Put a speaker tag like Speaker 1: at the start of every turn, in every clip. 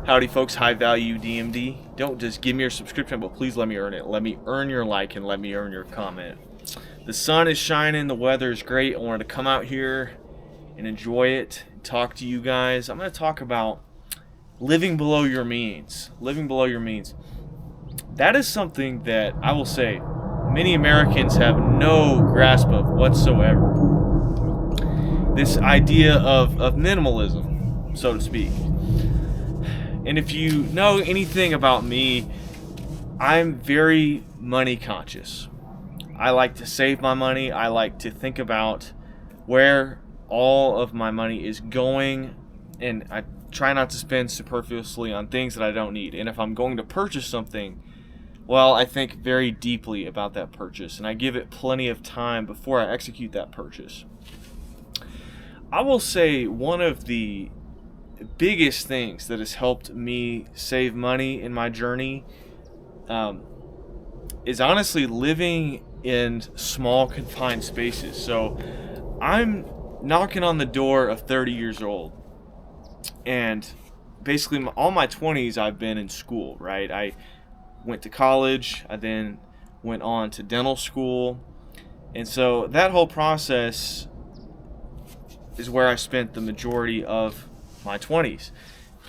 Speaker 1: Howdy folks, high value DMD. Don't just give me your subscription, but please let me earn it. Let me earn your like and let me earn your comment. The sun is shining, the weather is great. I wanted to come out here and enjoy it, and talk to you guys. I'm going to talk about living below your means. Living below your means. That is something that I will say many Americans have no grasp of whatsoever. This idea of minimalism, so to speak. And if you know anything about me, I'm very money conscious. I like to save my money. I like to think about where all of my money is going, and I try not to spend superfluously on things that I don't need. And if I'm going to purchase something, well, I think very deeply about that purchase, and I give it plenty of time before I execute that purchase. I will say one of the biggest things that has helped me save money in my journey is honestly living in small confined spaces. So I'm knocking on the door of 30 years old, and basically all my 20s I've been in school, right? I went to college, I then went on to dental school, and so that whole process is where I spent the majority of my 20s.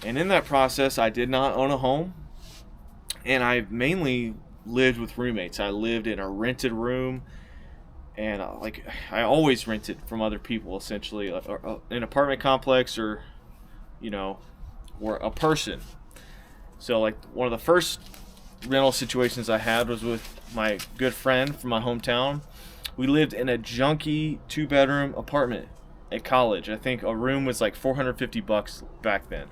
Speaker 1: And in that process, I did not own a home, and I mainly lived with roommates. I lived in a rented room, and I always rented from other people, essentially, an apartment complex or a person. So like one of the first rental situations I had was with my good friend from my hometown. We lived in a junky 2-bedroom apartment at college. I think a room was like $450 back then.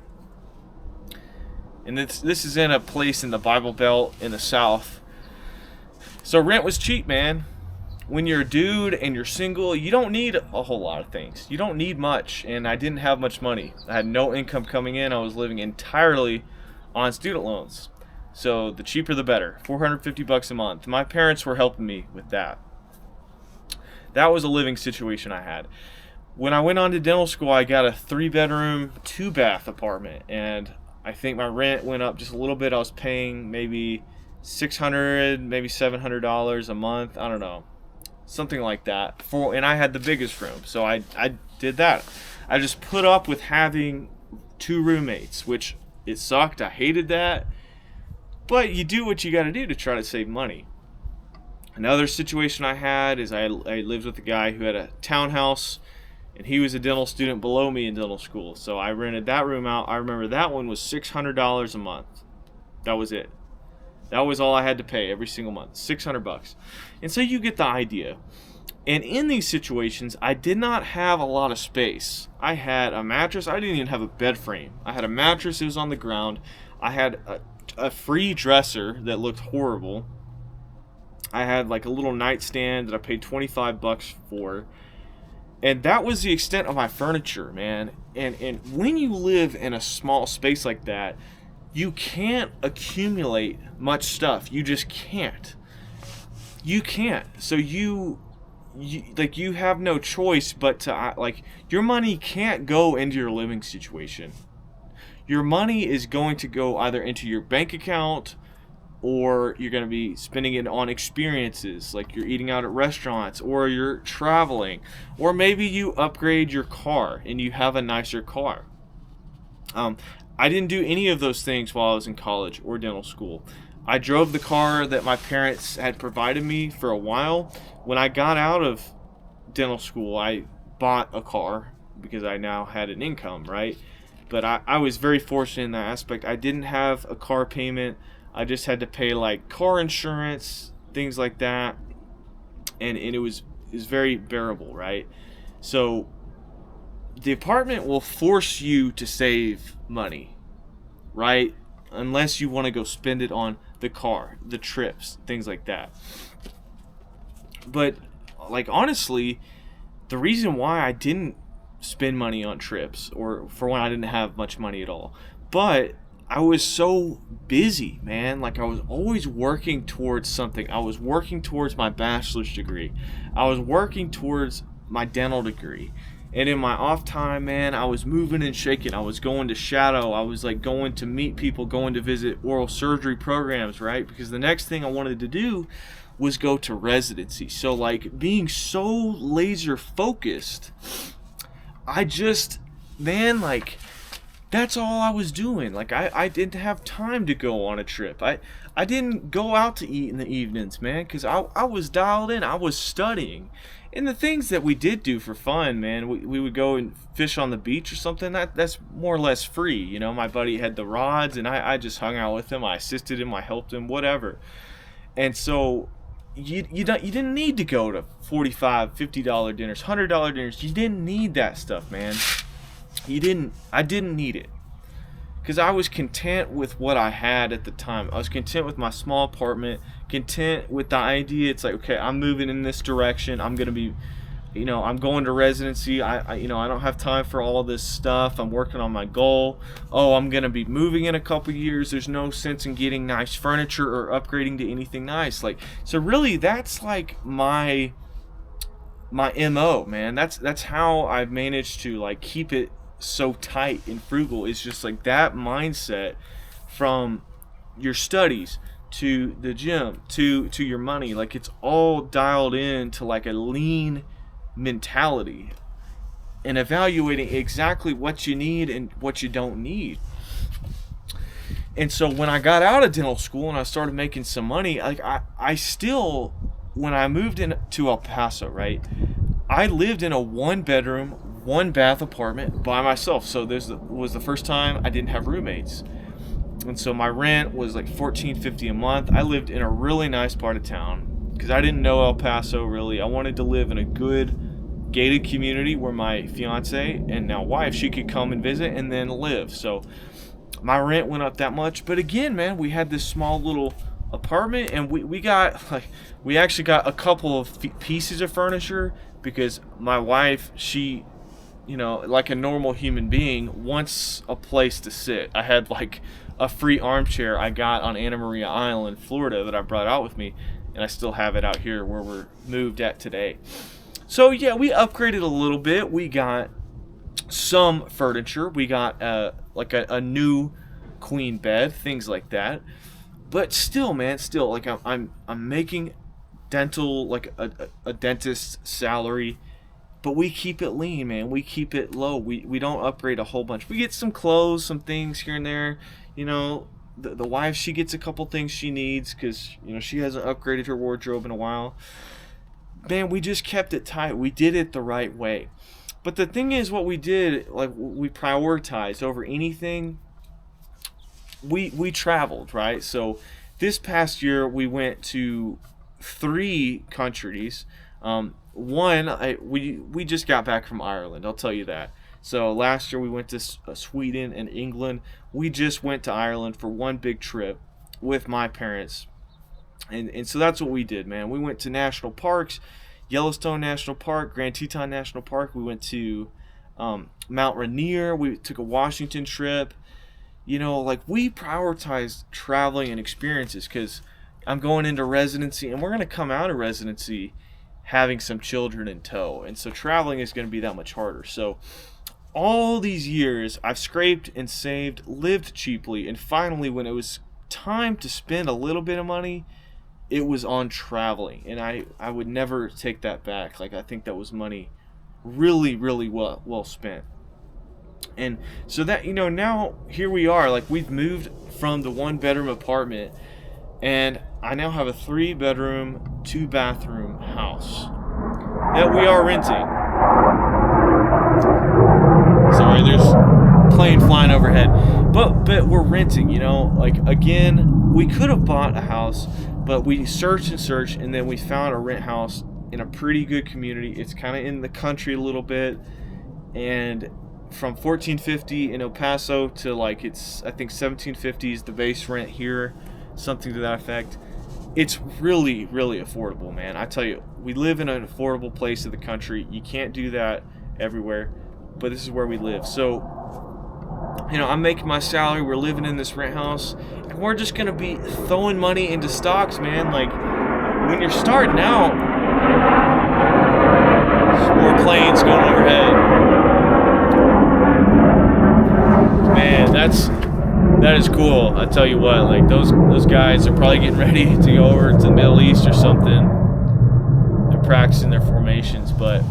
Speaker 1: And this is in a place in the Bible Belt in the South. So rent was cheap, man. When you're a dude and you're single, you don't need a whole lot of things. You don't need much, and I didn't have much money. I had no income coming in. I was living entirely on student loans. So the cheaper the better. $450 a month. My parents were helping me with that. That was a living situation I had. When I went on to dental school, I got a 3-bedroom, 2-bath apartment, and I think my rent went up just a little bit. I was paying maybe $600, maybe $700 a month. I don't know, something like that. And I had the biggest room, so I did that. I just put up with having 2 roommates, which it sucked. I hated that, but you do what you got to do to try to save money. Another situation I had is I lived with a guy who had a townhouse, and he was a dental student below me in dental school. So I rented that room out. I remember that one was $600 a month. That was it. That was all I had to pay every single month, $600. And so you get the idea. And in these situations, I did not have a lot of space. I had a mattress. I didn't even have a bed frame. I had a mattress. It was on the ground. I had a free dresser that looked horrible. I had like a little nightstand that I paid $25 for. And that was the extent of my furniture, man. And when you live in a small space like that, you can't accumulate much stuff. You just can't. You can't. So you have no choice but to your money can't go into your living situation. Your money is going to go either into your bank account, or you're going to be spending it on experiences, like you're eating out at restaurants, or you're traveling, or maybe you upgrade your car and you have a nicer car. I didn't do any of those things while I was in college or dental school. I drove the car that my parents had provided me for a while. When I got out of dental school, I bought a car because I now had an income, right? But I was very fortunate in that aspect. I didn't have a car payment. I just had to pay like car insurance, things like that, and it was very bearable, right? So the apartment will force you to save money, right? Unless you want to go spend it on the car, the trips, things like that. But like honestly, the reason why I didn't spend money on trips, or for one, I didn't have much money at all, but I was so busy, man. Like I was always working towards something. I was working towards my bachelor's degree. I was working towards my dental degree. And in my off time, man, I was moving and shaking. I was going to shadow. I was like going to meet people, going to visit oral surgery programs, right? Because the next thing I wanted to do was go to residency. So like being so laser focused, I just, man, like that's all I was doing. Like I didn't have time to go on a trip. I didn't go out to eat in the evenings, man, because I was dialed in. I was studying. And the things that we did do for fun, man, we would go and fish on the beach or something. That's more or less free. You know, my buddy had the rods, and I just hung out with him. I assisted him. I helped him, whatever. And so you didn't need to go to $45, $50 dinners, $100 dinners. You didn't need that stuff, man. I didn't need it. Because I was content with what I had at the time. I was content with my small apartment, content with the idea. It's like, okay, I'm moving in this direction. I'm going to be, I'm going to residency. I don't have time for all this stuff. I'm working on my goal. Oh, I'm going to be moving in a couple years. There's no sense in getting nice furniture or upgrading to anything nice. Like, so really that's like my MO, man. That's how I've managed to like keep it so tight and frugal. Is just like that mindset from your studies to the gym to your money. Like it's all dialed in to like a lean mentality and evaluating exactly what you need and what you don't need. And so when I got out of dental school and I started making some money, like I still, when I moved into El Paso, right, I lived in a 1-bedroom, 1-bath apartment by myself. So this was the first time I didn't have roommates. And so my rent was like $14.50 a month. I lived in a really nice part of town because I didn't know El Paso really. I wanted to live in a good gated community where my fiance and now wife, she could come and visit and then live. So my rent went up that much. But again, man, we had this small little apartment, and we actually got a couple of pieces of furniture because my wife, she, like a normal human being, wants a place to sit. I had like a free armchair I got on Anna Maria Island, Florida, that I brought out with me, and I still have it out here where we're moved at today. So yeah, we upgraded a little bit. We got some furniture. We got a new queen bed, things like that. But still, man, like I'm making dental, like a dentist's salary, but we keep it lean, man. We keep it low. We don't upgrade a whole bunch. We get some clothes, some things here and there. The wife, she gets a couple things she needs because she hasn't upgraded her wardrobe in a while. Man, we just kept it tight. We did it the right way. But the thing is, what we did, like we prioritized over anything. We traveled, right? So this past year we went to 3 countries. We just got back from Ireland, I'll tell you that. So last year we went to Sweden and England. We just went to Ireland for one big trip with my parents. And so that's what we did, man. We went to national parks, Yellowstone National Park, Grand Teton National Park. We went to Mount Rainier. We took a Washington trip. Like we prioritized traveling and experiences because I'm going into residency, and we're going to come out of residency having some children in tow. And so traveling is going to be that much harder. So all these years I've scraped and saved, lived cheaply, and finally when it was time to spend a little bit of money, it was on traveling. And I would never take that back. Like I think that was money really, really well spent. And so that, now here we are, like we've moved from the 1-bedroom apartment, and I now have a 3-bedroom, 2-bathroom house that we are renting. Sorry, there's plane flying overhead. But we're renting, like again, we could have bought a house, but we searched and searched, and then we found a rent house in a pretty good community. It's kind of in the country a little bit, and from $14.50 in El Paso to like it's I think $17.50 is the base rent here, something to that effect. It's really, really affordable, man. I tell you, we live in an affordable place of the country. You can't do that everywhere, but this is where we live. So, I'm making my salary. We're living in this rent house, and we're just gonna be throwing money into stocks, man. Like when you're starting out, more planes going overhead. that is cool. I tell you what, like those guys are probably getting ready to go over to the Middle East or something. They're practicing their formations, but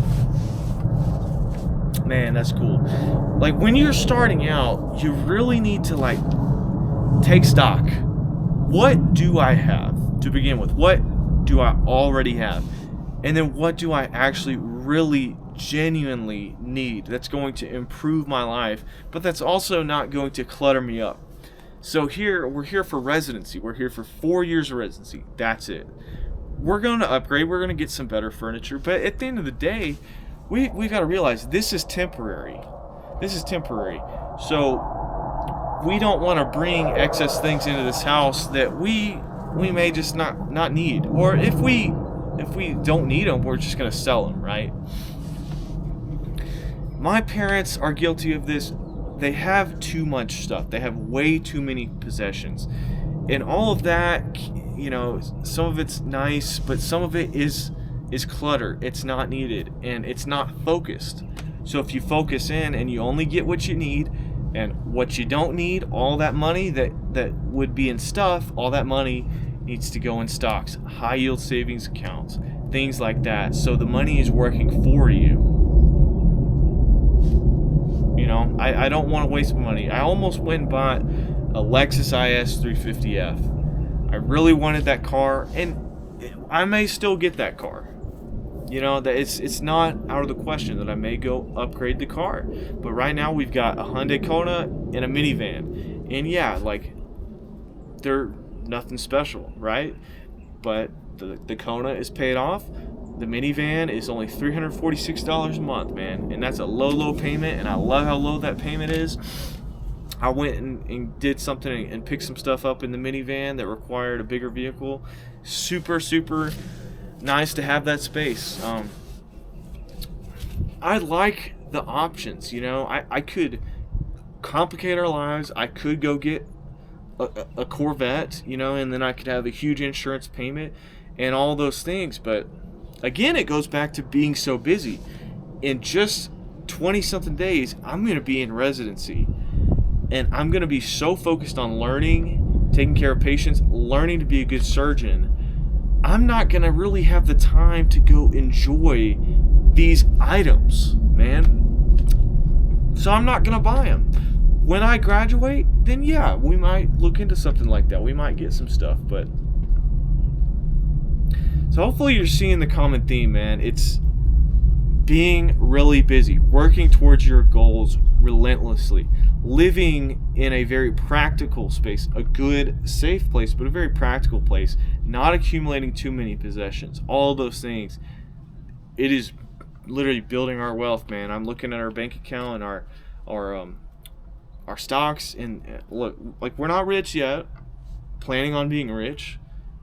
Speaker 1: man, that's cool. Like when you're starting out, you really need to like take stock. What do I have to begin with? What do I already have? And then what do I actually really genuinely need that's going to improve my life, but that's also not going to clutter me up? So we're here for residency. We're here for 4 years of residency. That's it. We're going to upgrade. We're going to get some better furniture. But at the end of the day, we got to realize this is temporary. This is temporary. So we don't want to bring excess things into this house that we may just not need. Or if we don't need them, we're just going to sell them, right? My parents are guilty of this. They have too much stuff. They have way too many possessions. And all of that, you know, some of it's nice, but some of it is clutter. It's not needed and it's not focused. So if you focus in and you only get what you need, and what you don't need, all that money that would be in stuff, all that money needs to go in stocks, high yield savings accounts, things like that. So the money is working for you. You know, I don't want to waste my money. I almost went and bought a Lexus IS 350F. I really wanted that car, and I may still get that car. You know, that it's not out of the question that I may go upgrade the car. But right now we've got a Hyundai Kona and a minivan. And yeah, like, they're nothing special, right? But the Kona is paid off. The minivan is only $346 a month, man. And that's a low payment, and I love how low that payment is. I went and did something and picked some stuff up in the minivan that required a bigger vehicle. Super nice to have that space. I like the options, you know. I could complicate our lives. I could go get a Corvette, you know, and then I could have a huge insurance payment and all those things. But again, it goes back to being so busy. In just 20-something days, I'm going to be in residency. And I'm going to be so focused on learning, taking care of patients, learning to be a good surgeon. I'm not going to really have the time to go enjoy these items, man. So I'm not going to buy them. When I graduate, then yeah, we might look into something like that. We might get some stuff, but... So hopefully you're seeing the common theme, man. It's being really busy, working towards your goals relentlessly, living in a very practical space, a good, safe place, but a very practical place, not accumulating too many possessions, all those things. It is literally building our wealth, man. I'm looking at our bank account and our stocks, and look, like, we're not rich yet, planning on being rich,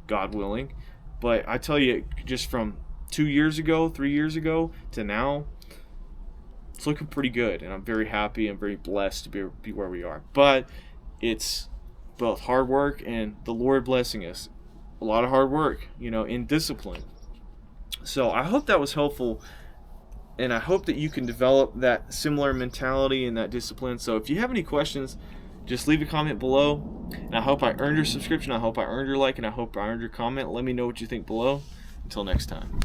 Speaker 1: God willing, but I tell you, just from 2 years ago, 3 years ago to now, it's looking pretty good, and I'm very happy and very blessed to be where we are. But it's both hard work and the Lord blessing us. A lot of hard work, you know, in discipline. So I hope that was helpful, and I hope that you can develop that similar mentality and that discipline. So if you have any questions, just leave a comment below. And I hope I earned your subscription. I hope I earned your like, and I hope I earned your comment. Let me know what you think below. Until next time.